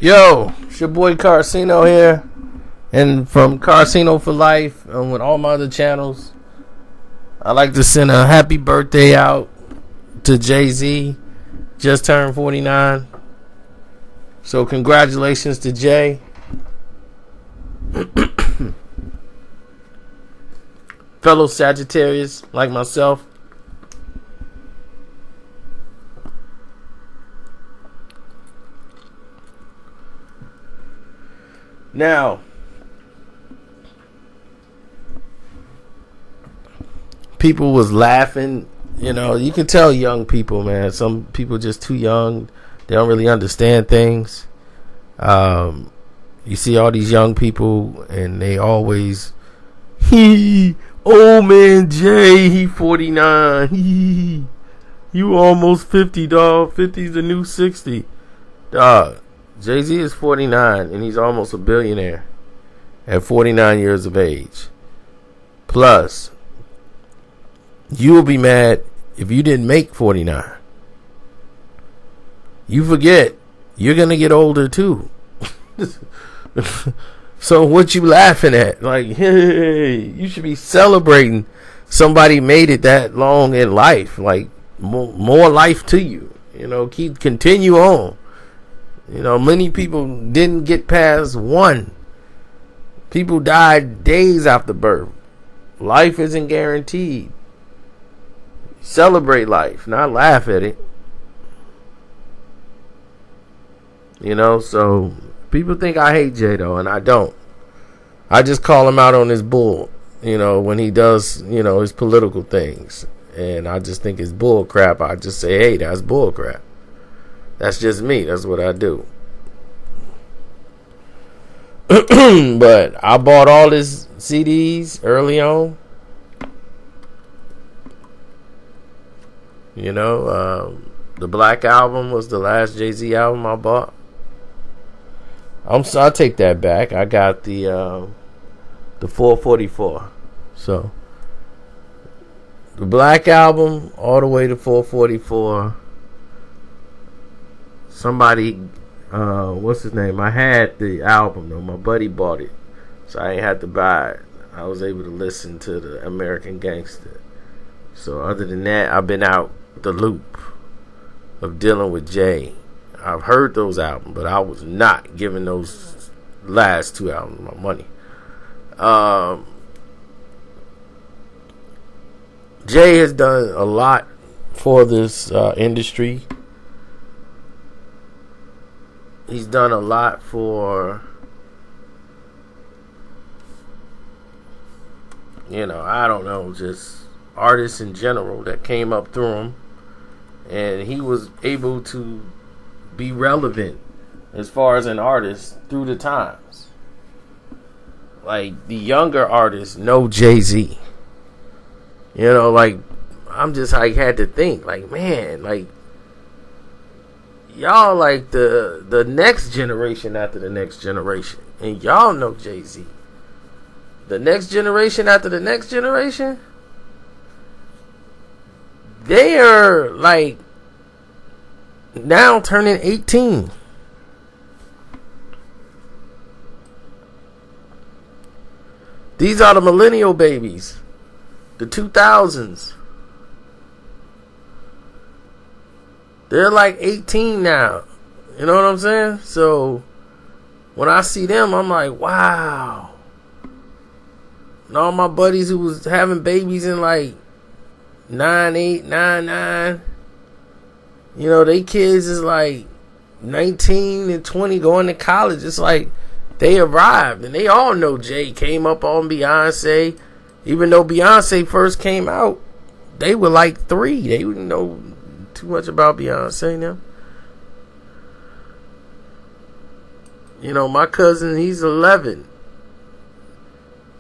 Yo, it's your boy Carcino here, and from Carcino for Life, and with all my other channels, I'd like to send a happy birthday out to Jay-Z. Just turned 49, so congratulations to Jay. Fellow Sagittarius like myself. Now, people was laughing. You know, you can tell young people, man. Some people just too young. They don't really understand things. You see all these young people, and they always, old man Jay, he 49. You almost 50, dog. 50's the new 60. Dog. Jay-Z is 49, and he's almost a billionaire at 49 years of age. Plus, you will be mad if you didn't make 49. You forget, you're going to get older too. So what you laughing at? Like, hey, you should be celebrating somebody made it that long in life. Like, more life to you. You know, continue on. You know, many people didn't get past 1. People died days after birth. Life isn't guaranteed. Celebrate life, not laugh at it. You know, so people think I hate Jay though, and I don't. I just call him out on his bull, you know, when he does, you know, his political things. And I just think it's bull crap. I just say, hey, that's bull crap. That's just me. That's what I do. But I bought all his CDs early on. You know, the Black Album was the last Jay-Z album I bought. I'll take that back. I got the 444. So the Black Album all the way to 444. Somebody, what's his name? I had the album though. My buddy bought it, so I ain't had to buy it. I was able to listen to the American Gangster. So other than that, I've been out the loop of dealing with Jay. I've heard those albums, but I was not giving those last 2 albums my money. Jay has done a lot for this industry. He's done a lot for, you know, I don't know, just artists in general that came up through him. And he was able to be relevant as far as an artist through the times. Like, the younger artists know Jay-Z. You know, like, I'm just like had to think, like, man, like, y'all like the next generation after the next generation. And y'all know Jay-Z. The next generation after the next generation, they are like now turning 18. These are the millennial babies. The 2000s. They're like 18 now. You know what I'm saying? So when I see them, I'm like, wow. And all my buddies who was having babies in like 9, 8, 9, 9, you know, they kids is like 19 and 20 going to college. It's like they arrived, and they all know Jay came up on Beyonce. Even though Beyonce first came out, they were like 3. They didn't know too much about Beyonce now. You know, my cousin, he's 11.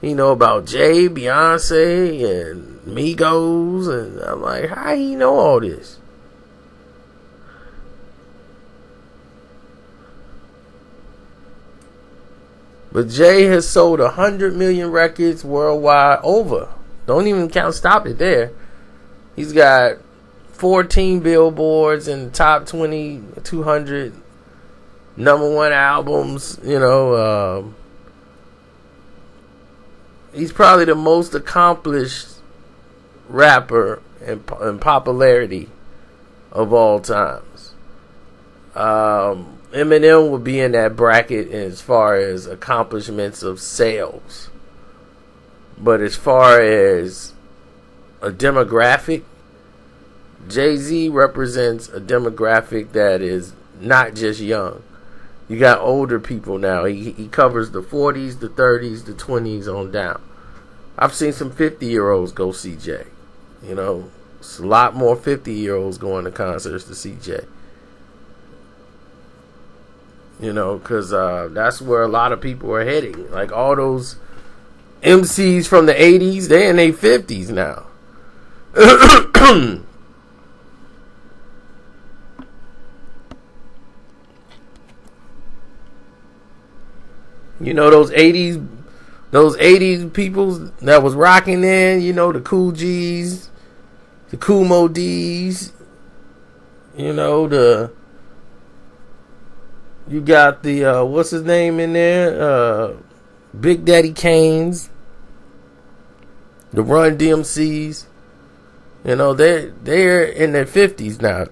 He know about Jay, Beyonce, and Migos, and I'm like, how he know all this? But Jay has sold 100 million records worldwide over. Don't even stop it there. He's got 14 billboards in the top 20, 200 #1 albums. He's probably the most accomplished rapper in popularity of all times. Eminem would be in that bracket as far as accomplishments of sales. But as far as a demographic, Jay-Z represents a demographic that is not just young. You got older people now. He covers the 40s, the 30s, the 20s on down. I've seen some 50-year-olds go see Jay. It's a lot more 50-year-olds going to concerts to see Jay. Because that's where a lot of people are heading. Like all those MCs from the 80s, they're in their 50s now. Those 80s people that was rocking then, the Cool G's, the Cool Mo D's, you got the what's his name in there? Big Daddy Kane's, the Run DMC's. They're in their 50s now.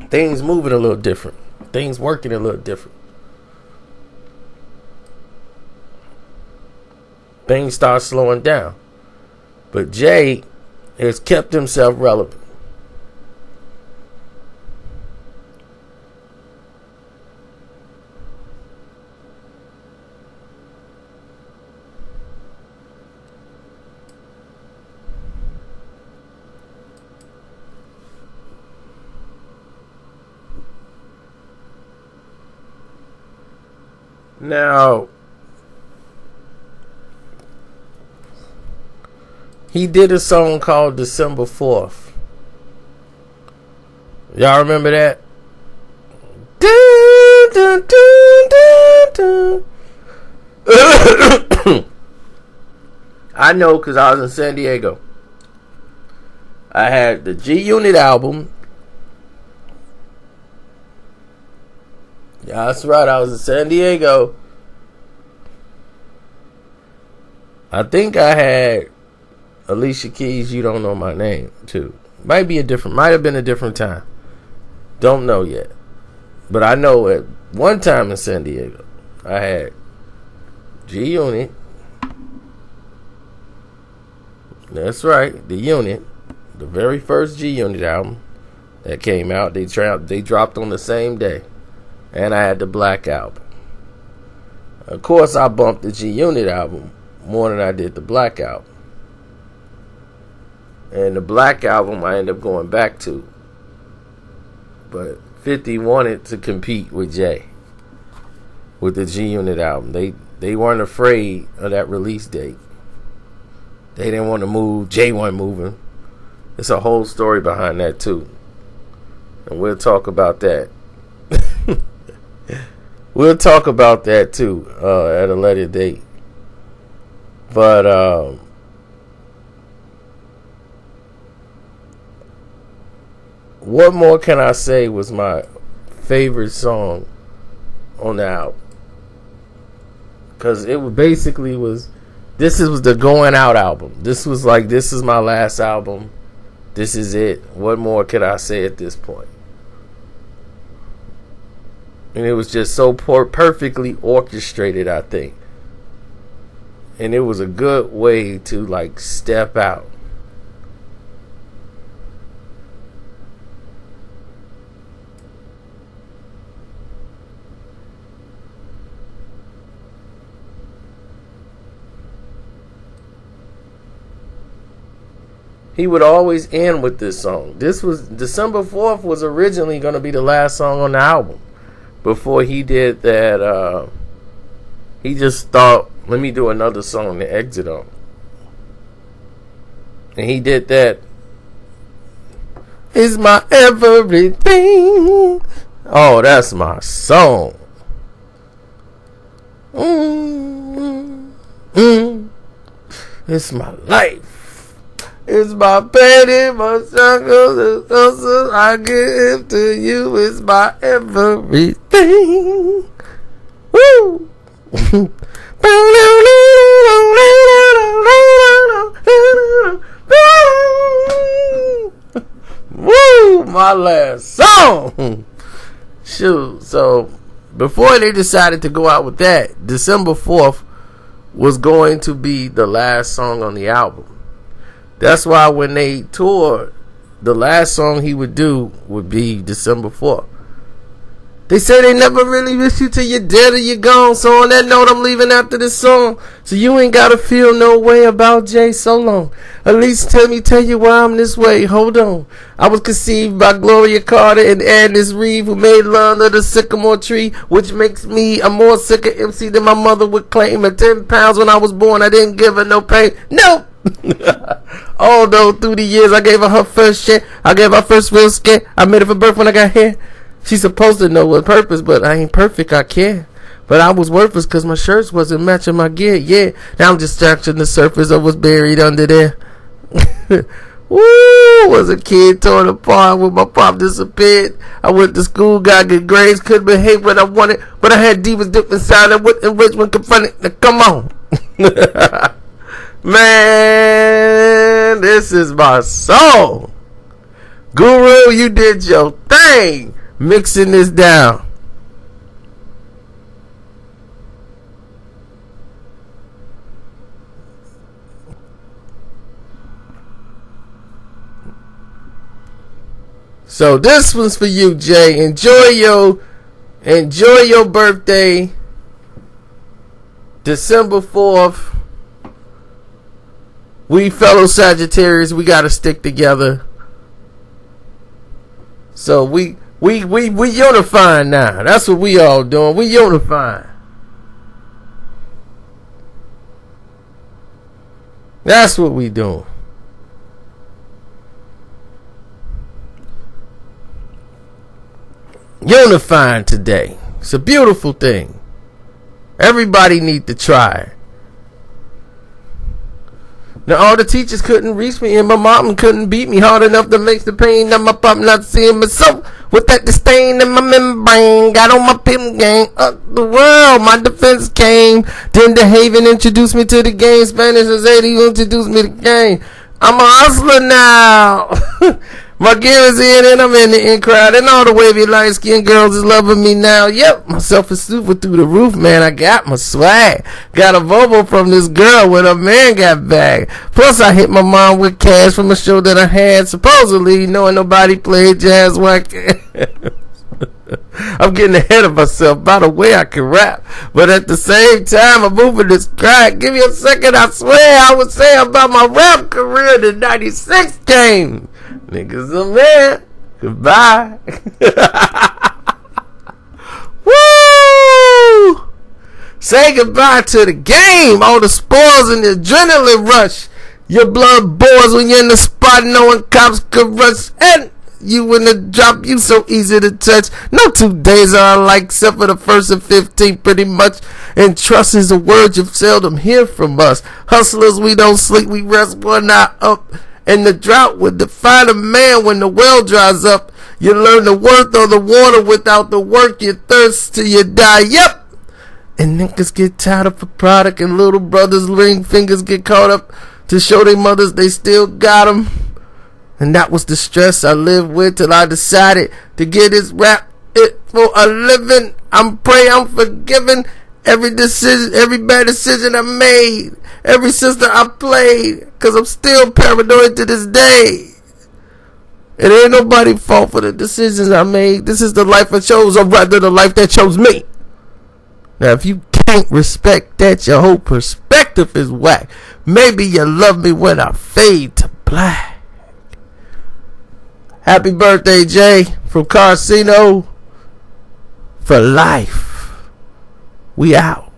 Things moving a little different. Things working a little different. Things start slowing down. But Jay has kept himself relevant. Now, he did a song called December 4th. Y'all remember that? I know because I was in San Diego. I had the G Unit album. Yeah, that's right. I was in San Diego. I think I had Alicia Keys' You Don't Know My Name too. Might have been a different time. Don't know yet. But I know at one time in San Diego, I had G Unit. That's right, the Unit, the very first G Unit album that came out. They dropped on the same day. And I had the Black album. Of course, I bumped the G Unit album more than I did the Black album. And the Black album I ended up going back to. But 50 wanted to compete with Jay with the G Unit album. They weren't afraid of that release date. They didn't want to move. Jay wasn't moving. It's a whole story behind that too. And we'll talk about that. We'll talk about that too at a later date. But what more can I say was my favorite song on the album? Because it basically was, this was the going out album. This was like, this is my last album. This is it. What more could I say at this point? And it was just so perfectly orchestrated, I think. And it was a good way to like step out. He would always end with this song. This was December 4th was originally going to be the last song on the album. Before he did that, he just thought, let me do another song to exit on. And he did that. It's my everything. Oh, that's my song. It's my life. It's my pain and my struggles and hustles I give to you. It's my everything. Woo! Woo! My last song. Shoot. So before they decided to go out with that, December 4th was going to be the last song on the album. That's why when they toured, the last song he would do would be December 4th. They say they never really miss you till you're dead or you're gone. So on that note, I'm leaving after this song. So you ain't gotta feel no way about Jay so long. At least tell you why I'm this way. Hold on. I was conceived by Gloria Carter and Agnes Reeve, who made love under the sycamore tree, which makes me a more sicker MC than my mother would claim. At 10 pounds when I was born, I didn't give her no pain. Nope. Although through the years I gave her first shit, I gave her first real scare. I made her for birth when I got here. She's supposed to know what purpose, but I ain't perfect, I care. But I was worthless cause my shirts wasn't matching my gear, yeah. Now I'm just scratching the surface of what's buried under there. Woo! Was a kid torn apart when my pop disappeared. I went to school, got good grades, couldn't behave when I wanted, but I had demons deep inside and with enrichment confronted. Now come on. Man, this is my song. Guru, you did your thing. Mixing this down. So this one's for you, Jay. Enjoy your birthday, December 4th. We fellow Sagittarius, we gotta stick together. So we unifying now. That's what we all doing. We unifying. That's what we doing. Unifying today. It's a beautiful thing. Everybody need to try it. Now all the teachers couldn't reach me and my mom couldn't beat me hard enough to make the pain that my pop not seeing myself with that disdain in my membrane. Got on my pimp gang up the world. My defense came. Then the Haven introduced me to the game. Spanish is 80 who introduced me to the game. I'm a hustler now. My gear is in and I'm in the in crowd. And all the wavy light skinned girls is loving me now. Yep, my self-esteem super through the roof, man. I got my swag. Got a Volvo from this girl when a man got back. Plus I hit my mom with cash from a show that I had. Supposedly knowing nobody played jazz whack. I'm getting ahead of myself. By the way, I can rap, but at the same time, I'm moving this crack. Give me a second, I swear I would say about my rap career. The 96 came. Niggas a man. Goodbye. Woo! Say goodbye to the game. All the spores and the adrenaline rush. Your blood boils when you're in the spot knowing cops could rush. And you in the drop, you so easy to touch. No 2 days are alike except for the 1st and 15th pretty much. And trust is a word you seldom hear from us. Hustlers, we don't sleep, we rest one eye up. And the drought would define a man when the well dries up. You learn the worth of the water without the work. You thirst till you die. Yep. And niggas get tired of a product. And little brothers' ring fingers get caught up to show their mothers they still got them. And that was the stress I lived with till I decided to get this rap it for a living. I'm praying I'm forgiven. Every decision, every bad decision I made, every sister I played, cause I'm still paranoid to this day. It ain't nobody's fault for the decisions I made. This is the life I chose, or rather the life that chose me. Now if you can't respect that, your whole perspective is whack. Maybe you love me when I fade to black. Happy birthday, Jay, from Carcino for life. We out.